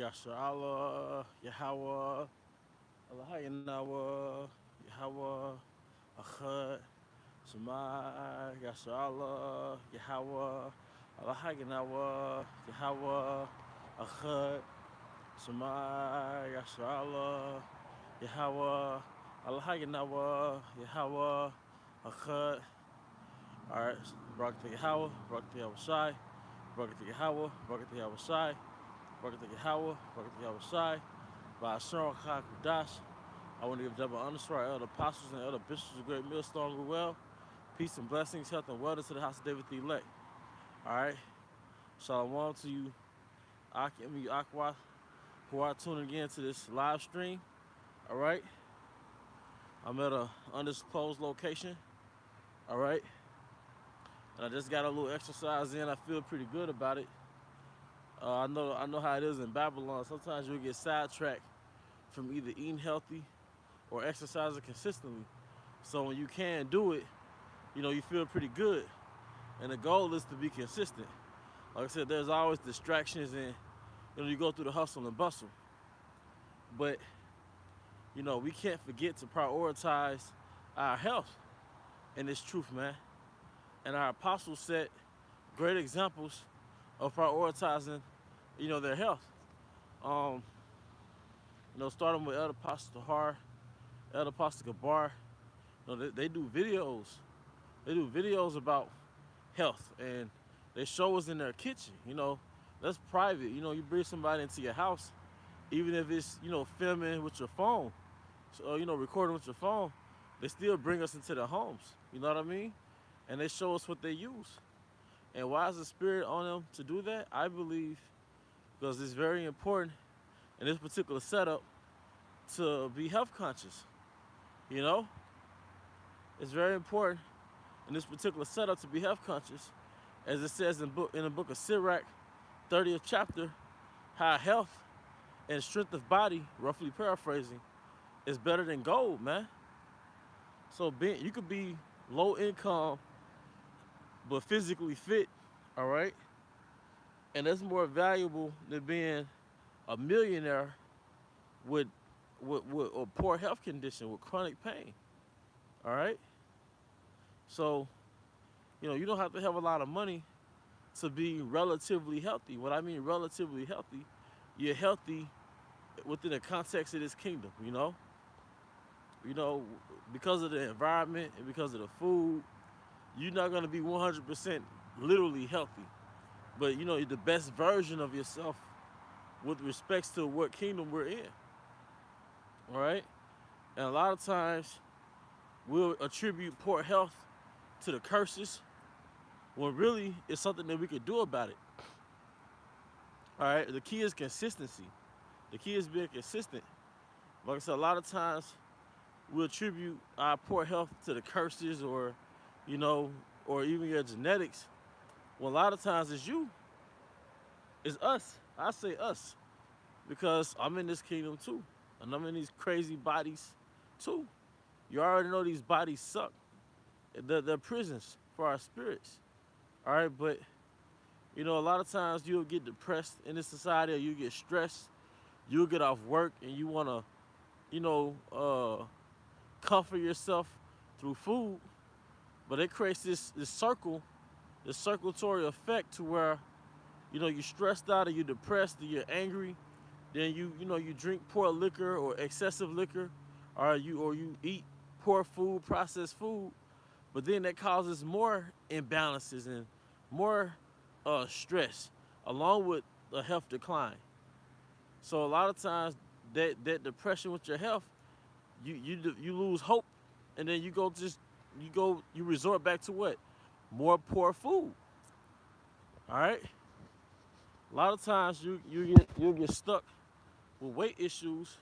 Yasha Allah, Yahweh, Allah Yanawa, Yahweh, Achad, Shema, Yasha Allah, Yahweh, Allah Yanawa, Yahweh, Achad, Shema, Yasha Allah, Yahweh, Allah Yanawa, Yahweh, Achad. Alright, Barak to Yahweh, Barak to Yahweh Shai, Barak to Yahweh, Barak to Yahweh Shai. Barak Yahweh, Barak Yahweh Shai, by Asher Dash. I want to give double honors to our elder apostles and elder bishops of Great Millstone well. Peace and blessings, health and wellness to the house of David the elect. Alright. Shalom to you, Akim, you Akwa, who are tuning in to this live stream. Alright. I'm at a undisclosed location. Alright. And I just got a little exercise in. I feel pretty good about it. I know how it is in Babylon. Sometimes you'll get sidetracked from either eating healthy or exercising consistently. So when you can do it, you feel pretty good. And the goal is to be consistent. Like I said, there's always distractions and you go through the hustle and bustle. But we can't forget to prioritize our health and this truth, man. And our apostles set great examples of prioritizing their health. Starting with Elder Apostle Har, Elder Apostle Gabar, they do videos. They do videos about health, and they show us in their kitchen. That's private. You bring somebody into your house, even if it's filming with your phone, so, recording with your phone, they still bring us into their homes. You know what I mean? And they show us what they use. And why is the Spirit on them to do that? I believe because it's very important in this particular setup to be health conscious. It's very important in this particular setup to be health conscious, as it says in the book of Sirach, 30th chapter, how health and strength of body, roughly paraphrasing, is better than gold, man. So you could be low income but physically fit, all right? And that's more valuable than being a millionaire with a poor health condition, with chronic pain, all right? So, you don't have to have a lot of money to be relatively healthy. What I mean relatively healthy, you're healthy within the context of this kingdom, because of the environment and because of the food, you're not going to be 100% literally healthy. But, the best version of yourself with respects to what kingdom we're in. All right? And a lot of times, we'll attribute poor health to the curses, when really it's something that we could do about it. All right? The key is consistency. The key is being consistent. Like I said, a lot of times, we'll attribute our poor health to the curses or even your genetics. Well, a lot of times it's you. It's us. I say us. Because I'm in this kingdom too. And I'm in these crazy bodies too. You already know these bodies suck. They're prisons for our spirits. All right, but, a lot of times you'll get depressed in this society, or you get stressed. You'll get off work and you want to, comfort yourself through food. But it creates this circulatory effect to where, you're stressed out, or you're depressed, or you're angry. Then you drink poor liquor or excessive liquor, or you eat poor food, processed food. But then that causes more imbalances and more stress, along with a health decline. So a lot of times that depression with your health, you lose hope, and then you resort back to what? More poor food. All right. A lot of times you'll get stuck with weight issues.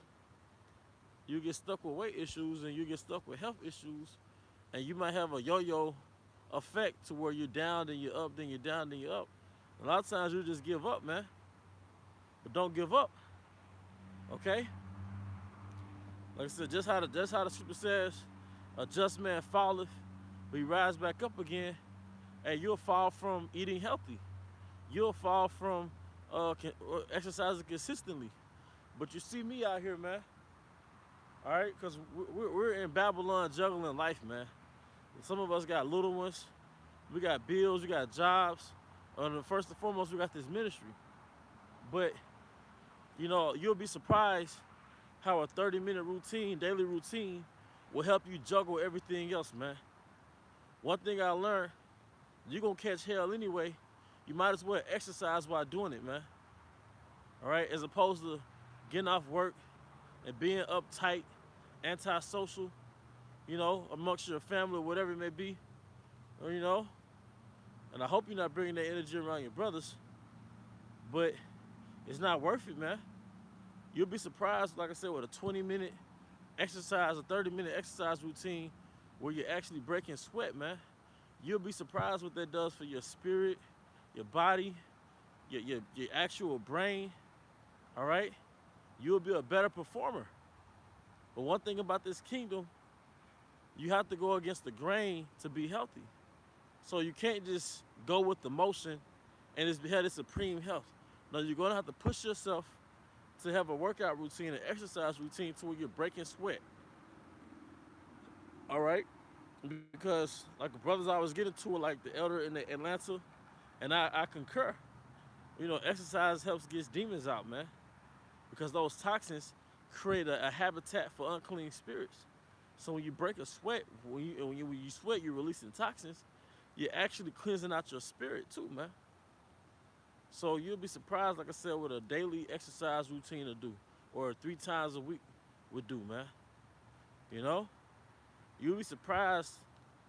You get stuck with weight issues, and you get stuck with health issues, and you might have a yo-yo effect to where you're down, then you're up, then you're down, then you're up. A lot of times you just give up, man. But don't give up. Okay? Like I said, just how the scripture says, a just man falleth, but he rise back up again, and you'll fall from eating healthy. You'll fall from exercising consistently. But you see me out here, man. All right, because we're in Babylon juggling life, man. Some of us got little ones. We got bills. We got jobs. First and foremost, we got this ministry. But you'll be surprised how a 30-minute routine, daily routine, will help you juggle everything else, man. One thing I learned, you're gonna catch hell anyway. You might as well exercise while doing it, man. All right, as opposed to getting off work and being uptight, antisocial, amongst your family or whatever it may be, or, And I hope you're not bringing that energy around your brothers, but it's not worth it, man. You'll be surprised, like I said, with a 20-minute exercise, a 30-minute exercise routine where you're actually breaking sweat, man. You'll be surprised what that does for your spirit, your body, your actual brain, all right? You'll be a better performer. But one thing about this kingdom, you have to go against the grain to be healthy. So you can't just go with the motion and it's have this supreme health. No, you're going to have to push yourself to have a workout routine, an exercise routine to where you're breaking sweat. All right? Because like the brothers I was getting to, like the elder in Atlanta, and I concur. Exercise helps get demons out, man. Because those toxins create a habitat for unclean spirits. So when you break a sweat, when you sweat, you're releasing toxins. You're actually cleansing out your spirit too, man. So you'll be surprised, like I said, what a daily exercise routine will do, or 3 times a week would do, man. You'll be surprised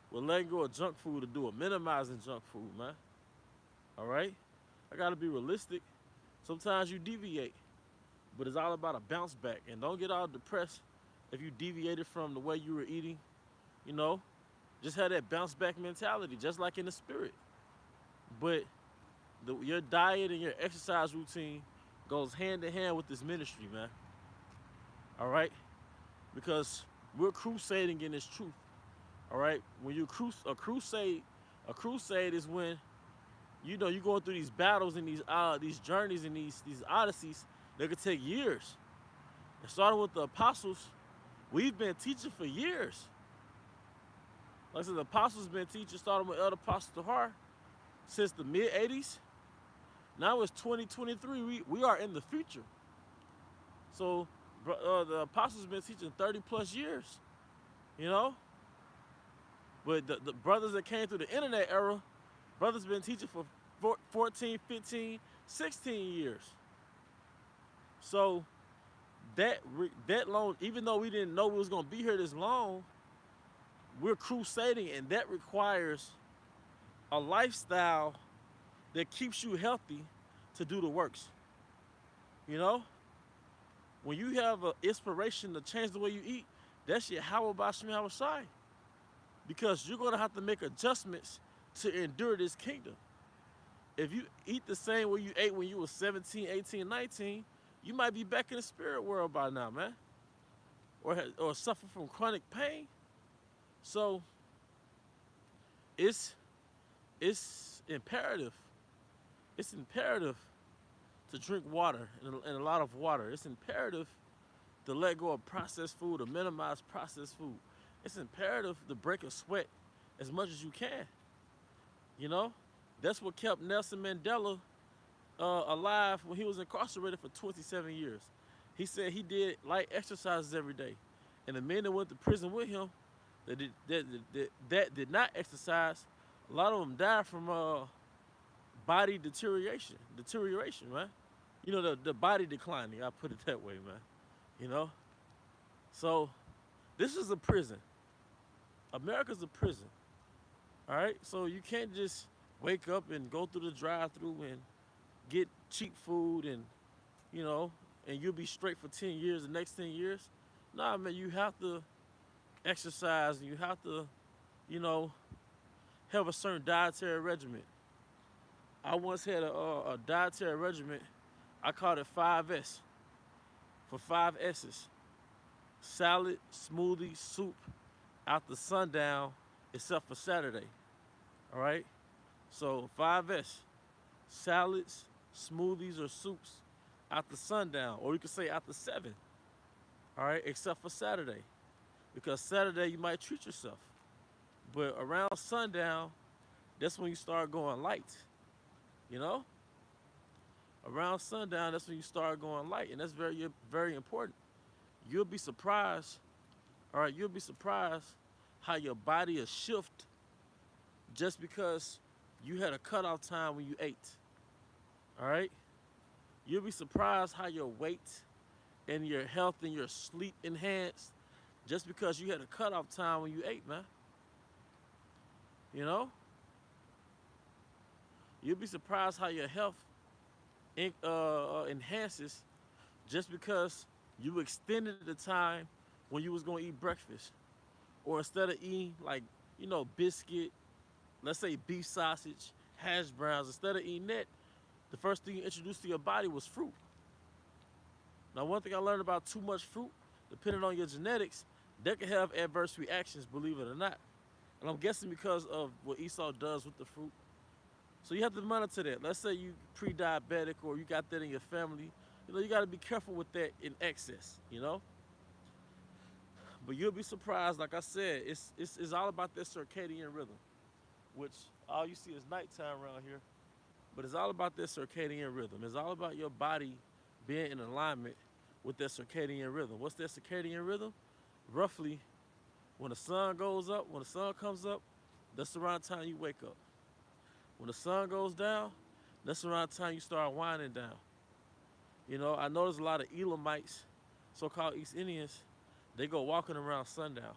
what letting go of junk food to do, or minimizing junk food, man. All right? I gotta be realistic. Sometimes you deviate, but it's all about a bounce back. And don't get all depressed if you deviated from the way you were eating. Just have that bounce back mentality, just like in the spirit. But your diet and your exercise routine goes hand in hand with this ministry, man. All right? Because we're crusading in this truth. All right? When you a crusade is when you're going through these battles and these journeys and these odysseys that could take years. And starting with the apostles, we've been teaching for years. Like I said, the apostles been teaching, starting with Elder Apostle Tahar, since the mid-'80s. Now it's 2023. We are in the future. So the apostles been teaching 30 plus years. But the brothers that came through the internet era, brothers been teaching for 14, 15, 16 years. So that long, even though we didn't know we was gonna be here this long, we're crusading, and that requires a lifestyle that keeps you healthy to do the works. When you have an inspiration to change the way you eat, that's your how about Shmi Hawashai. Because you're gonna have to make adjustments to endure this kingdom. If you eat the same way you ate when you were 17, 18, 19, you might be back in the spirit world by now, man. Or suffer from chronic pain. So it's imperative. It's imperative to drink water and a lot of water. It's imperative to let go of processed food or minimize processed food. It's imperative to break a sweat as much as you can. That's what kept Nelson Mandela alive when he was incarcerated for 27 years. He said he did light exercises every day. And the men that went to prison with him that did not exercise, a lot of them died from body deterioration, man. The body declining, I put it that way, man. So this is a prison. America's a prison. All right? So you can't just wake up and go through the drive-thru and get cheap food and you'll be straight for 10 years, the next 10 years. Nah, man, you have to exercise and you have to, have a certain dietary regimen. I once had a dietary regimen. I called it 5S, for 5 S's. Salad, smoothie, soup, after sundown, except for Saturday. All right? So 5S, salads, smoothies or soups after sundown, or you could say after 7. All right, except for Saturday, because Saturday you might treat yourself, but around sundown, that's when you start going light. You know, around sundown, that's when you start going light, and that's very very important. You'll be surprised. All right, you'll be surprised how your body will shift just because you had a cutoff time when you ate. All right, you'll be surprised how your weight and your health and your sleep enhanced just because you had a cutoff time when you ate, man. You know, you'll be surprised how your health enhances just because you extended the time when you was gonna eat breakfast, or instead of eating like biscuit, let's say beef sausage, hash browns, instead of eating that, the first thing you introduced to your body was fruit. Now, one thing I learned about too much fruit, depending on your genetics, that can have adverse reactions, believe it or not. And I'm guessing because of what Esau does with the fruit. So you have to monitor that. Let's say you pre-diabetic or you got that in your family. You got to be careful with that in excess. But you'll be surprised, like I said, it's all about that circadian rhythm, which all you see is nighttime around here. But it's all about that circadian rhythm. It's all about your body being in alignment with that circadian rhythm. What's that circadian rhythm? Roughly, when the sun goes up, when the sun comes up, that's around the time you wake up. When the sun goes down, that's around the time you start winding down. I know there's a lot of Elamites, so-called East Indians, they go walking around sundown.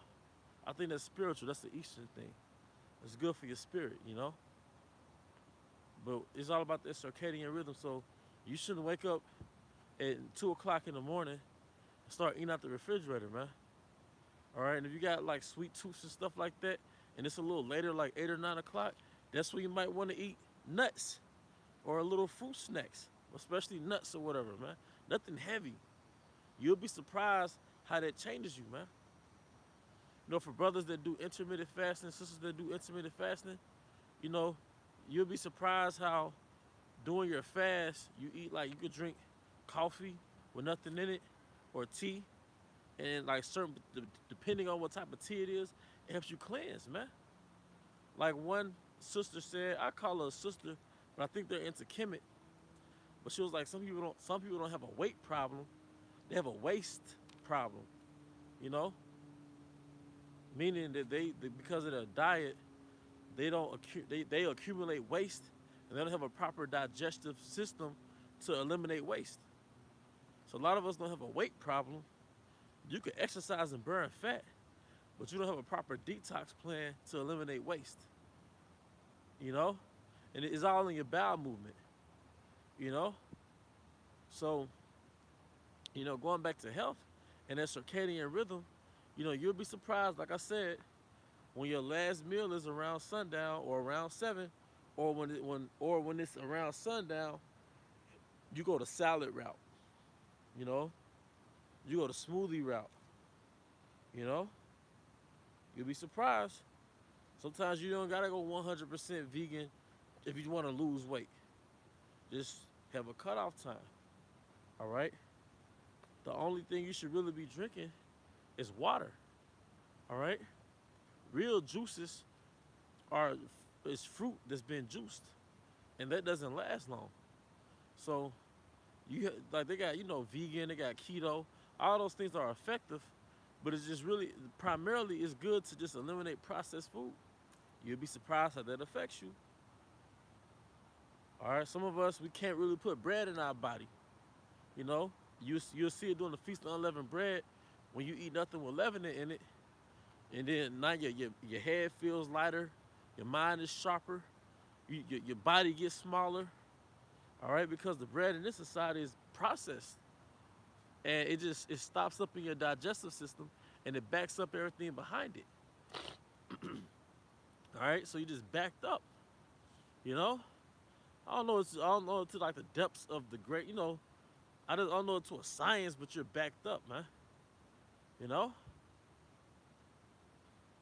I think that's spiritual. That's the Eastern thing. It's good for your spirit. But it's all about that circadian rhythm. So you shouldn't wake up at 2 o'clock in the morning and start eating out the refrigerator, man. All right, and if you got like sweet tooths and stuff like that, and it's a little later, like 8 or 9 o'clock, that's when you might want to eat nuts or a little fruit snacks, especially nuts or whatever, man. Nothing heavy. You'll be surprised how that changes you, man. For brothers that do intermittent fasting, sisters that do intermittent fasting, you know, you'll be surprised how during your fast, you could drink coffee with nothing in it or tea, and like depending on what type of tea it is, it helps you cleanse, man. Like one sister said, I call her a sister, but I think they're into Kemet. But she was like, some people don't have a weight problem, they have a waste problem, you know, meaning that they because of their diet, they accumulate waste, and they don't have a proper digestive system to eliminate waste. So a lot of us don't have a weight problem. You can exercise and burn fat, but you don't have a proper detox plan to eliminate waste. And it's all in your bowel movement. you know? So, going back to health and that circadian rhythm, you'll be surprised, like I said, when your last meal is around sundown or around 7, or when it's around sundown, you go the salad route, you know? You go the smoothie route, you know? You'll be surprised. Sometimes you don't gotta go 100% vegan if you want to lose weight. Just have a cutoff time, all right? The only thing you should really be drinking is water, all right? Real juices is fruit that's been juiced, and that doesn't last long. So they got vegan, they got keto. All those things are effective, but it's just really primarily it's good to just eliminate processed food. You'll be surprised how that affects you. All right, some of us, we can't really put bread in our body. You'll see it during the Feast of Unleavened Bread when you eat nothing with leaven in it, and then now your head feels lighter, your mind is sharper, your body gets smaller. All right, because the bread in this society is processed, and it stops up in your digestive system, and it backs up everything behind it. All right, so you just backed up. I don't know to like the depths of the great. I don't know it to a science, but you're backed up, man. You know.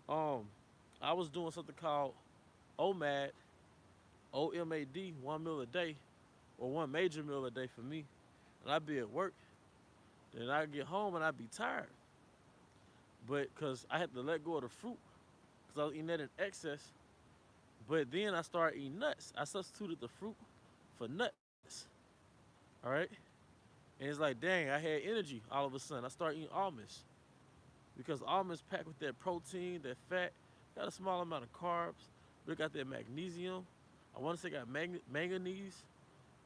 I was doing something called OMAD, OMAD, 1 meal a day, or one major meal a day for me, and I'd be at work. Then I get home and I'd be tired, but because I had to let go of the fruit, because I was eating that in excess. But then I started eating nuts. I substituted the fruit for nuts. All right, and it's like, dang, I had energy all of a sudden. I started eating almonds because almonds packed with that protein, that fat, got a small amount of carbs, but it got that magnesium. I want to say it got manganese,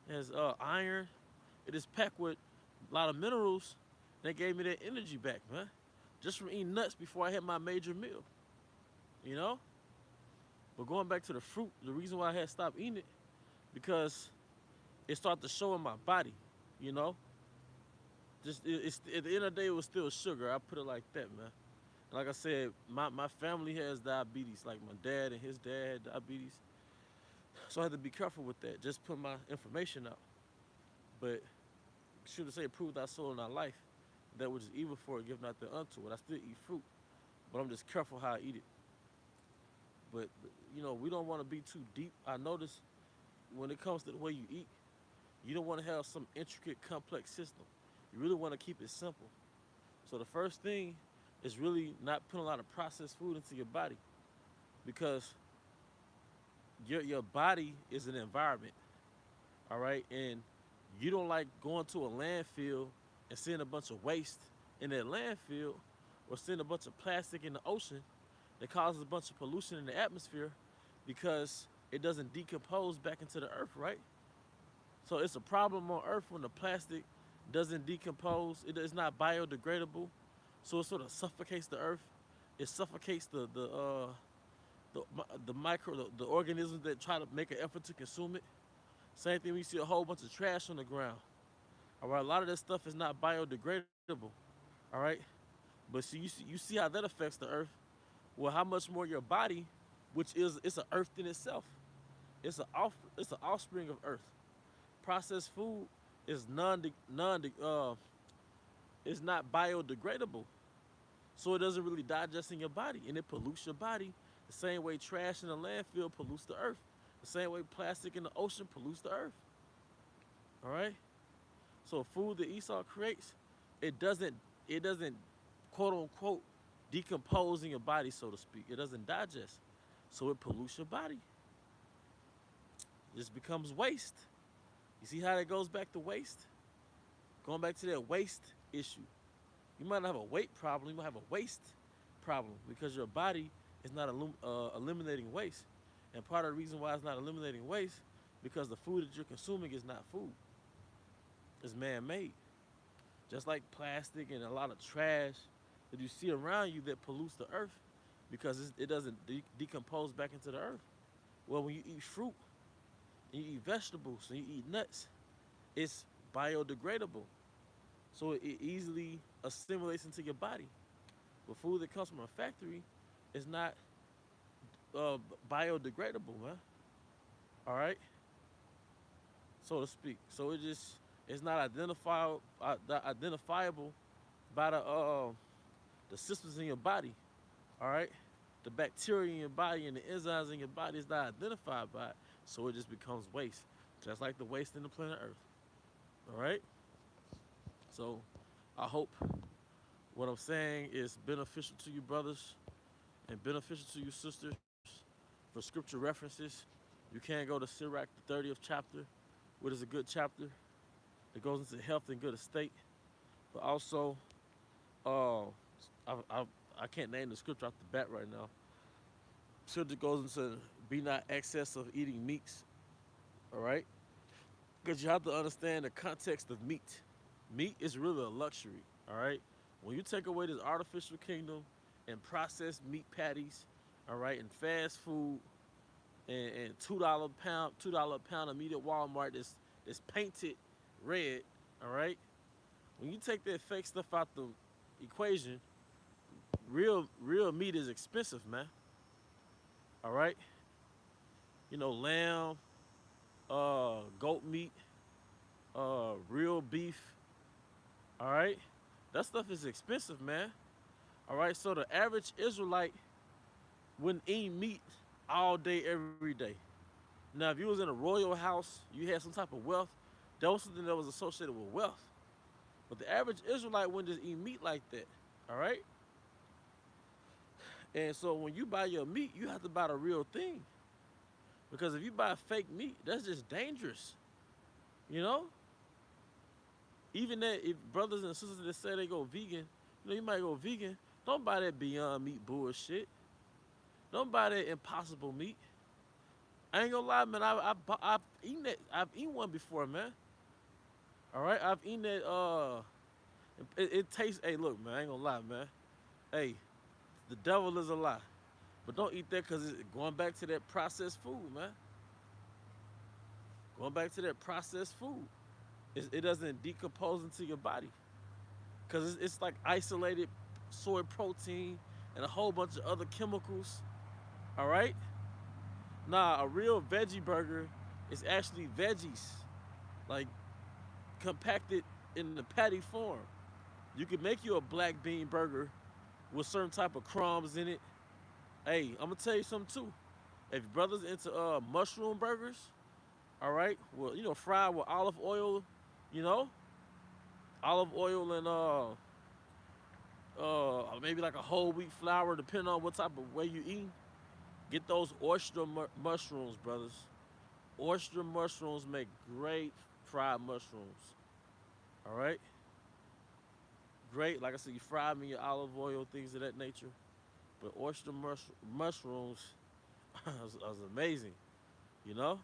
it has iron. It is packed with a lot of minerals. That gave me that energy back, man. Just from eating nuts before I had my major meal, you know. But going back to the fruit, the reason why I had stopped eating it because it started to show in my body, you know. Just it's at the end of the day, it was still sugar. I put it like that, man. And like I said, my family has diabetes. Like my dad and his dad had diabetes, so I had to be careful with that. Just put my information out. But should have said, "Prove thy soul in thy life, that which is evil for it, give not the unto it." I still eat fruit, but I'm just careful how I eat it. But we don't want to be too deep. I notice when it comes to the way you eat, you don't want to have some intricate, complex system. You really want to keep it simple. So the first thing is really not putting a lot of processed food into your body because your body is an environment, all right? And you don't like going to a landfill and seeing a bunch of waste in that landfill or seeing a bunch of plastic in the ocean that causes a bunch of pollution in the atmosphere because it doesn't decompose back into the earth, right? So it's a problem on earth when the plastic doesn't decompose. It's not biodegradable, so it sort of suffocates the earth. It suffocates the micro the organisms that try to make an effort to consume it. Same thing, we see a whole bunch of trash on the ground. All right, a lot of that stuff is not biodegradable. All right, but you see how that affects the earth. Well, how much more your body, which is it's an earth in itself. It's an offspring of earth. Processed food is it's not biodegradable, so it doesn't really digest in your body, and it pollutes your body the same way trash in a landfill pollutes the earth, the same way plastic in the ocean pollutes the earth. All right. So food that Esau creates, it doesn't it doesn't quote unquote decompose in your body, so to speak. It doesn't digest, so it pollutes your body. It just becomes waste. You see how that goes back to waste? Going back to that waste issue. You might not have a weight problem, you might have a waste problem because your body is not eliminating waste. And part of the reason why it's not eliminating waste because the food that you're consuming is not food. It's man-made. Just like plastic and a lot of trash that you see around you that pollutes the earth because it doesn't decompose back into the earth. Well, when you eat fruit, and you eat vegetables, and you eat nuts, it's biodegradable. So it easily assimilates into your body. But food that comes from a factory is not uh, biodegradable, man. All right, so to speak. So it's not identifiable by the systems in your body. All right, the bacteria in your body and the enzymes in your body is not identified by it, so it just becomes waste, just like the waste in the planet Earth. All right, so I hope what I'm saying is beneficial to you brothers and beneficial to you sisters. For scripture references, you can go to Sirach, the 30th chapter, which is a good chapter that goes into health and good estate. But also, uh, I can't name the scripture off the bat right now. Scripture goes into be not excess of eating meats, all right? Because you have to understand the context of meat. Meat is really a luxury, all right? When you take away this artificial kingdom and processed meat patties, all right, and fast food and $2 a pound of meat at Walmart that's painted red, all right? When you take that fake stuff out the equation, real meat is expensive, man. All right, lamb, goat meat, real beef. All right, that stuff is expensive, man. All right, so the average Israelite wouldn't eat meat all day, every day. Now, if you was in a royal house, you had some type of wealth, that was something that was associated with wealth. But the average Israelite wouldn't just eat meat like that. All right? And so when you buy your meat, you have to buy the real thing. Because if you buy fake meat, that's just dangerous. You know? Even that, if brothers and sisters that say they go vegan, you might go vegan. Don't buy that Beyond Meat bullshit. Don't buy that Impossible Meat. I ain't gonna lie, man. I've eaten that. I've eaten one before, man. All right, I've eaten that. It tastes. Hey, look, man. I ain't gonna lie, man. Hey, the devil is a lie, but don't eat that because it's going back to that processed food, man. Going back to that processed food, it doesn't decompose into your body because it's like isolated soy protein and a whole bunch of other chemicals. All right. Nah, a real veggie burger is actually veggies, like compacted in the patty form. You can make you a black bean burger with certain type of crumbs in it. Hey, I'm gonna tell you something too. If your brother's into mushroom burgers, all right, well, fried with olive oil, you know, olive oil and maybe like a whole wheat flour, depending on what type of way you eat. Get those oyster mushrooms, brothers. Oyster mushrooms make great fried mushrooms. All right, great. Like I said, you fry them in your olive oil, things of that nature. But oyster mushrooms is amazing. You know,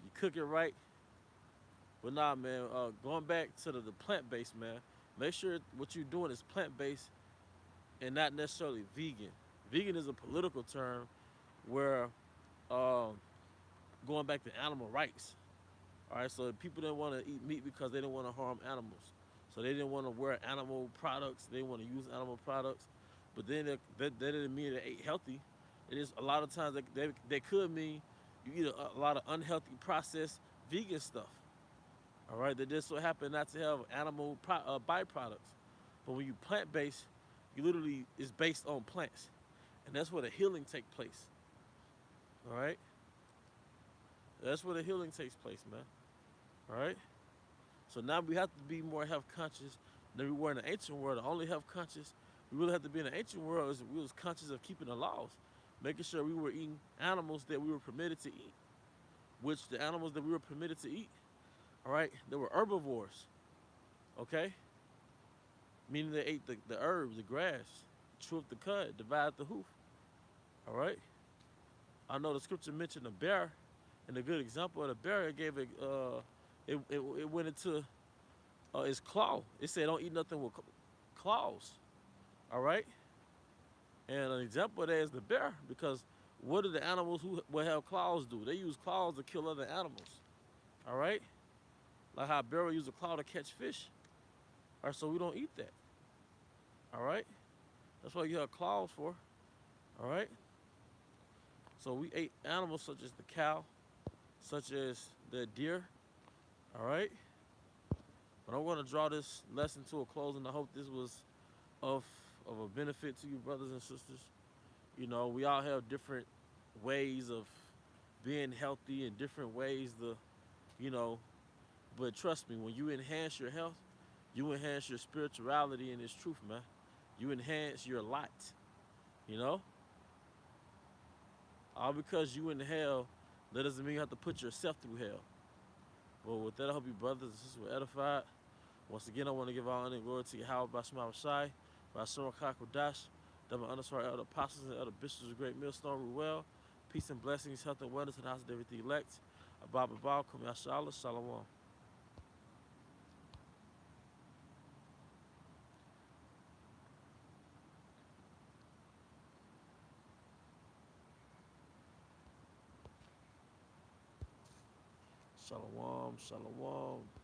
you cook it right. But nah, man. Going back to the plant based, man. Make sure what you're doing is plant based and not necessarily vegan. Vegan is a political term where um, going back to animal rights. All right, so people didn't want to eat meat because they didn't want to harm animals. So they didn't want to wear animal products. They didn't want to use animal products. But then that didn't mean they ate healthy. It is a lot of times they could mean you eat a lot of unhealthy processed vegan stuff. All right, that just so happen not to have animal byproducts. But when you plant based, you literally is based on plants, and that's where the healing takes place. All right, that's where the healing takes place, man. All right. So now we have to be more health conscious than we were in the ancient world. The only health conscious we really have to be in the ancient world is we was conscious of keeping the laws, making sure we were eating animals that we were permitted to eat, which the animals that we were permitted to eat, all right, they were herbivores, okay? Meaning they ate the herbs, the grass, chew up the cud, divide the hoof, all right? I know the scripture mentioned a bear, and a good example of the bear, it gave it went into its claw. It said don't eat nothing with claws, all right? And an example of that is the bear, because what do the animals who will have claws do? They use claws to kill other animals, all right? Like how a bear will use a claw to catch fish. All right, so we don't eat that, all right? That's what you have claws for, all right? So we ate animals such as the cow, such as the deer, all right? But I'm going to draw this lesson to a close, and I hope this was of a benefit to you, brothers and sisters. We all have different ways of being healthy and different ways to, you know, but trust me, when you enhance your health, you enhance your spirituality and its truth, man. You enhance your light, you know? All because you in hell, that doesn't mean you have to put yourself through hell. Well, with that, I hope you brothers and sisters were edified. Once again, I want to give all honor and glory to Yahweh Bashma Shai, Basura Kakodash, Dama underscore elder apostles and elder bishops of Great Millstone Ruel. Peace and blessings, health and wellness, and house of everything elect. Abba Baal, Kum Yashala, Shalom. Shalom, shalom.